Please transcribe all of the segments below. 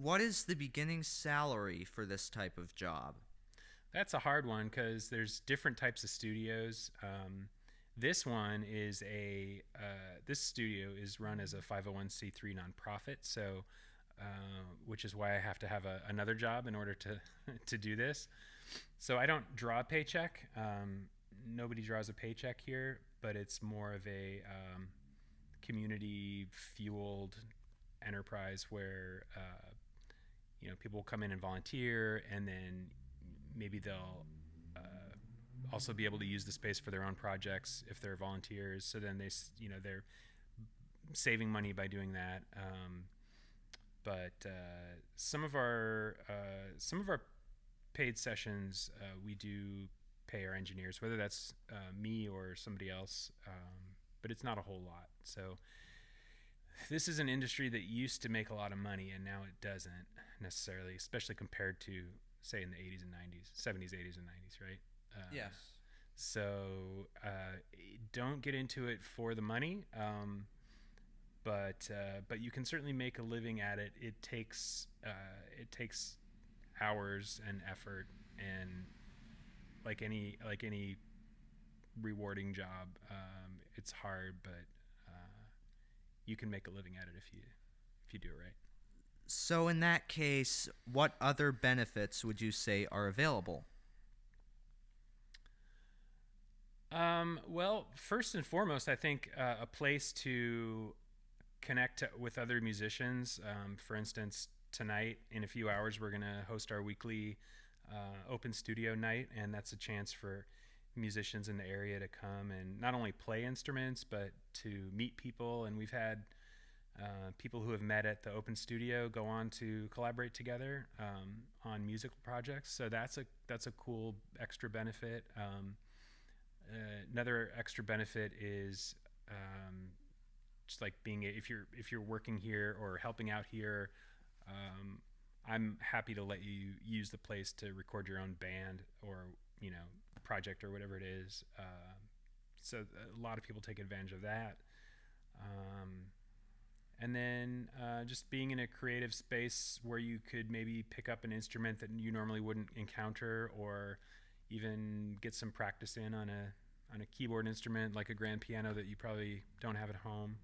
What is the beginning salary for this type of job? That's a hard one because there's different types of studios. This one is this studio is run as a 501c3 nonprofit, so which is why I have to have another job in order to to do this. So I don't draw a paycheck. Nobody draws a paycheck here, but it's more of a community fueled enterprise where people will come in and volunteer, and then maybe they'll also be able to use the space for their own projects if they're volunteers. So then they're saving money by doing that. But some of our paid sessions, we do pay our engineers, whether that's me or somebody else. But it's not a whole lot. So this is an industry that used to make a lot of money, and now it doesn't necessarily, especially compared to, say, in the 80s and 90s, 70s, 80s, and 90s, right? Yes. So don't get into it for the money, but you can certainly make a living at it. It takes hours and effort, and like any rewarding job, it's hard, but you can make a living at it if you do it right. So, in that case, what other benefits would you say are available? Well, first and foremost, I think a place to with other musicians. For instance, tonight in a few hours, we're going to host our weekly open studio night, and that's a chance for musicians in the area to come and not only play instruments but to meet people. And we've had people who have met at the open studio go on to collaborate together on musical projects. So that's a cool extra benefit. Another extra benefit is just like if you're working here or helping out here. Um, I'm happy to let you use the place to record your own band or project or whatever it is. So a lot of people take advantage of that. Um, and then just being in a creative space where you could maybe pick up an instrument that you normally wouldn't encounter, or even get some practice in on a keyboard instrument like a grand piano that you probably don't have at home.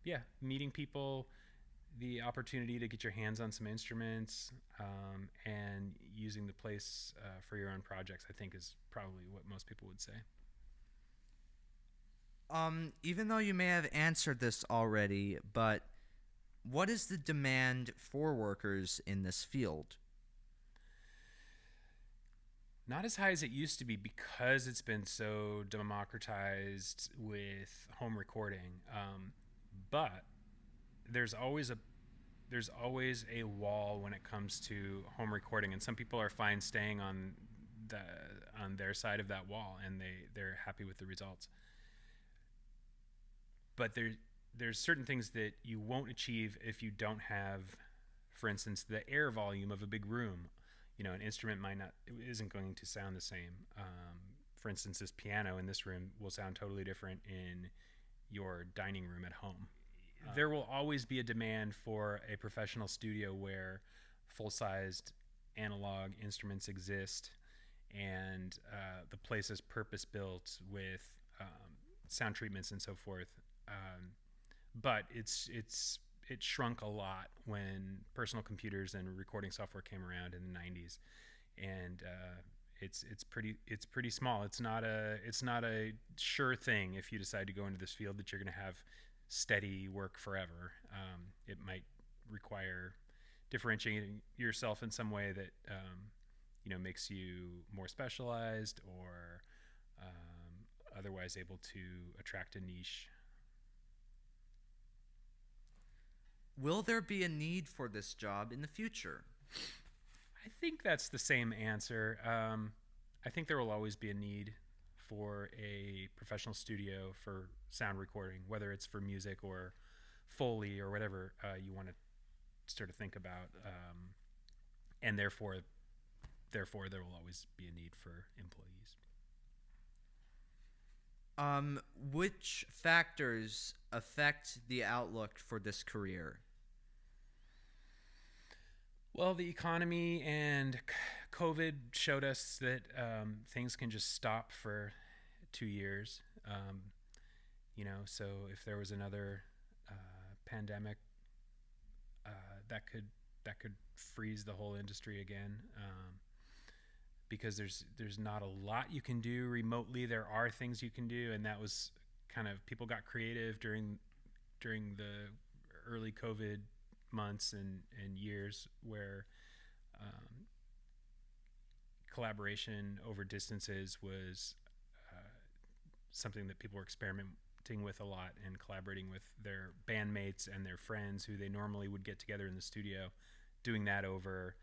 Yeah, meeting people, the opportunity to get your hands on some instruments, and using the place for your own projects, I think is probably what most people would say. Even though you may have answered this already, but what is the demand for workers in this field? Not as high as it used to be because it's been so democratized with home recording. But there's always a there's always a wall when it comes to home recording, and some people are fine staying the on their side of that wall, and they're happy with the results. But there's certain things that you won't achieve if you don't have, for instance, the air volume of a big room. An instrument might not isn't going to sound the same. For instance, this piano in this room will sound totally different in your dining room at home. There will always be a demand for a professional studio where full-sized analog instruments exist, and the place is purpose-built with sound treatments and so forth. But it shrunk a lot when personal computers and recording software came around in the 90s, and it's pretty small. It's not a sure thing if you decide to go into this field that you're going to have steady work forever. It might require differentiating yourself in some way that makes you more specialized, or otherwise able to attract a niche. Will there be a need for this job in the future? I think that's the same answer. I think there will always be a need for a professional studio for sound recording, whether it's for music or Foley or whatever you want to sort of think about. And therefore, there will always be a need for employees. Which factors affect the outlook for this career? Well, the economy and COVID showed us that things can just stop for 2 years. So if there was another pandemic, uh, that could freeze the whole industry again. Because there's not a lot you can do remotely. There are things you can do, and that was kind of, people got creative during the early COVID months and years, where um, collaboration over distances was something that people were experimenting with a lot, and collaborating with their bandmates and their friends who they normally would get together in the studio, doing that over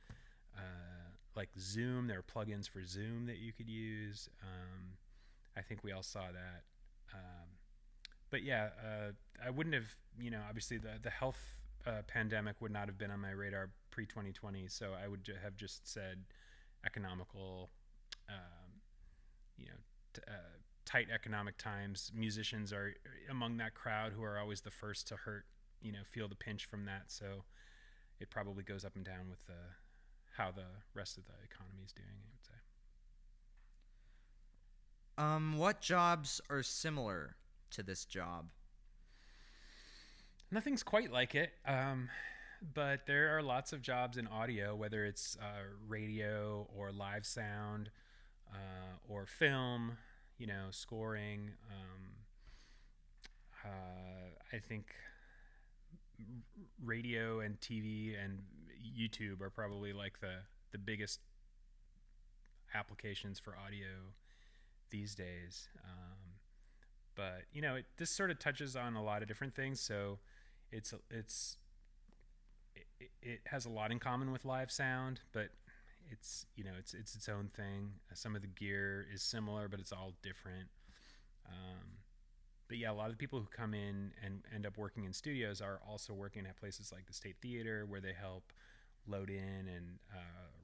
like Zoom. There are plugins for Zoom that you could use. I think we all saw that. But yeah, I wouldn't have, obviously the health pandemic would not have been on my radar pre 2020. So I would have just said economical, um, you know, tight economic times. Musicians are among that crowd who are always the first to hurt, feel the pinch from that. So it probably goes up and down with how the rest of the economy is doing, I would say. What jobs are similar to this job? Nothing's quite like it, but there are lots of jobs in audio, whether it's radio or live sound, or film, scoring. I think radio and TV and YouTube are probably like the biggest applications for audio these days. But this sort of touches on a lot of different things. So it has a lot in common with live sound, but it's its own thing. Some of the gear is similar, but it's all different. But yeah, a lot of the people who come in and end up working in studios are also working at places like the State Theater, where they help load in and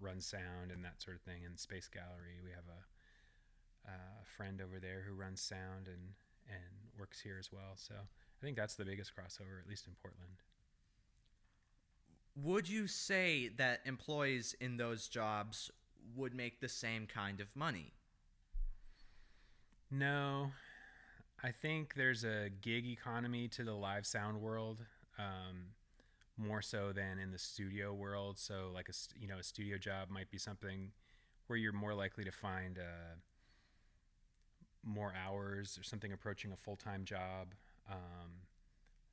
run sound and that sort of thing. And Space Gallery, we have a friend over there who runs sound and works here as well. So I think that's the biggest crossover, at least in Portland. Would you say that employees in those jobs would make the same kind of money? No, I think there's a gig economy to the live sound world, more so than in the studio world. So like a studio job might be something where you're more likely to find more hours, or something approaching a full-time job.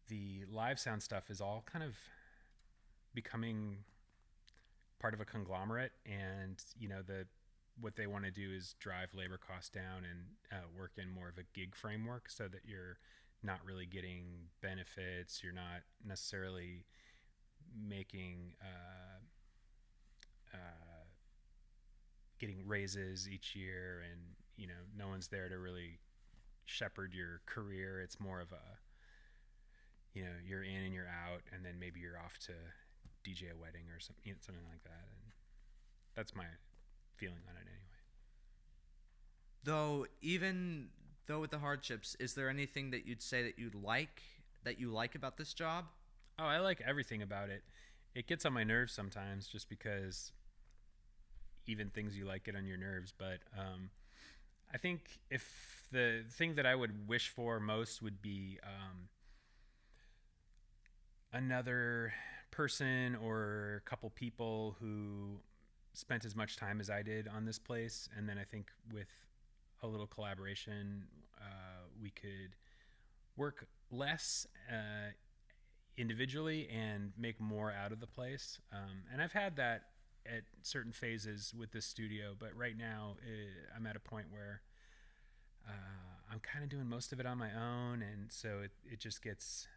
The live sound stuff is all kind of becoming part of a conglomerate, and what they want to do is drive labor costs down and work in more of a gig framework, so that you're not really getting benefits, you're not necessarily making getting raises each year, and no one's there to really shepherd your career. It's more of a you're in and you're out, and then maybe you're off to DJ a wedding or something like that. And that's my feeling on it anyway. Even though with the hardships, is there anything that you'd say that you like about this job? Oh, I like everything about it. It gets on my nerves sometimes, just because even things you like get on your nerves. But I think if the thing that I would wish for most would be another person or a couple people who spent as much time as I did on this place. And then I think with a little collaboration, we could work less individually and make more out of the place. And I've had that at certain phases with this studio, but right now I'm at a point where I'm kind of doing most of it on my own. And so it just gets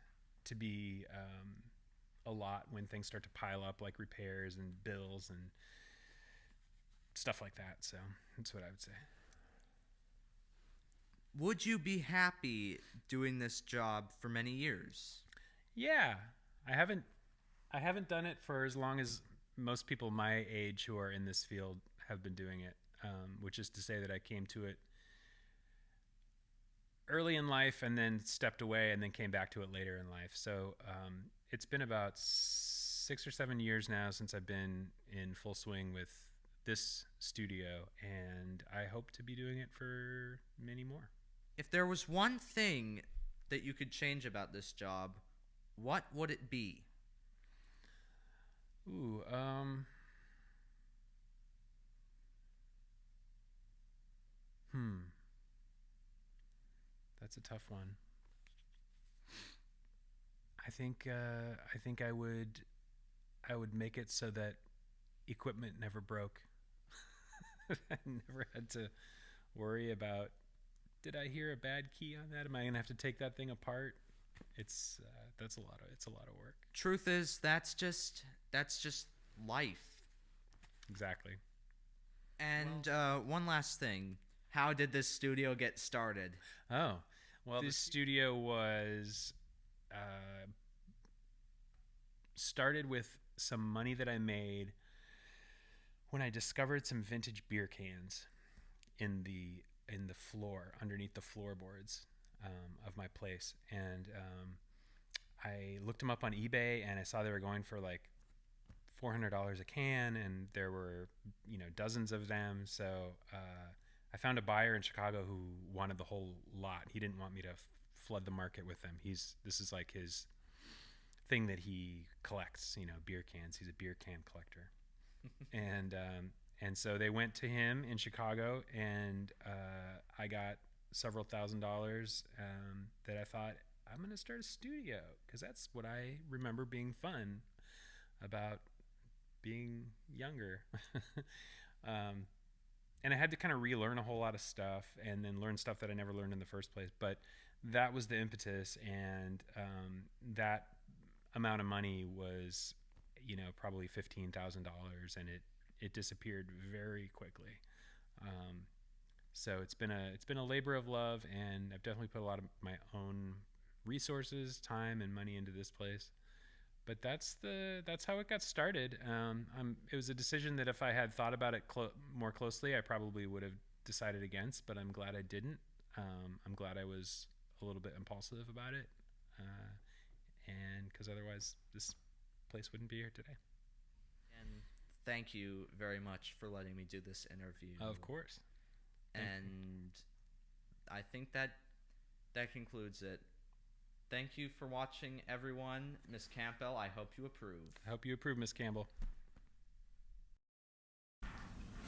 to be a lot when things start to pile up, like repairs and bills and stuff like that. So that's what I would say. Would you be happy doing this job for many years? Yeah, I haven't done it for as long as most people my age who are in this field have been doing it, which is to say that I came to it early in life and then stepped away and then came back to it later in life. So it's been about 6 or 7 years now since I've been in full swing with this studio, and I hope to be doing it for many more. If there was one thing that you could change about this job, what would it be? Ooh, that's a tough one. I think I would make it so that equipment never broke. I never had to worry about, did I hear a bad key on that? Am I gonna have to take that thing apart? It's a lot of work. Truth is, that's just life. Exactly. And one last thing. How did this studio get started? Oh, well, this studio was started with some money that I made when I discovered some vintage beer cans in the floor, underneath the floorboards of my place, and I looked them up on eBay, and I saw they were going for like $400 a can, and there were dozens of them. So I found a buyer in Chicago who wanted the whole lot. He didn't want me to flood the market with them. This is like his thing that he collects, beer cans. He's a beer can collector. And so they went to him in Chicago, and I got several $1,000s that I thought, I'm going to start a studio, because that's what I remember being fun about being younger. And I had to kind of relearn a whole lot of stuff, and then learn stuff that I never learned in the first place. But that was the impetus, and that amount of money was, probably $15,000, and it disappeared very quickly. So it's been a labor of love, and I've definitely put a lot of my own resources, time, and money into this place. But that's how it got started. It was a decision that if I had thought about it more closely, I probably would have decided against. But I'm glad I didn't. I'm glad I was a little bit impulsive about it, and because otherwise this place wouldn't be here today. And thank you very much for letting me do this interview. Of course. And I think that concludes it. Thank you for watching, everyone. Miss Campbell, I hope you approve. I hope you approve, Miss Campbell.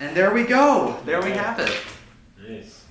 And there we go. There we have it. Nice.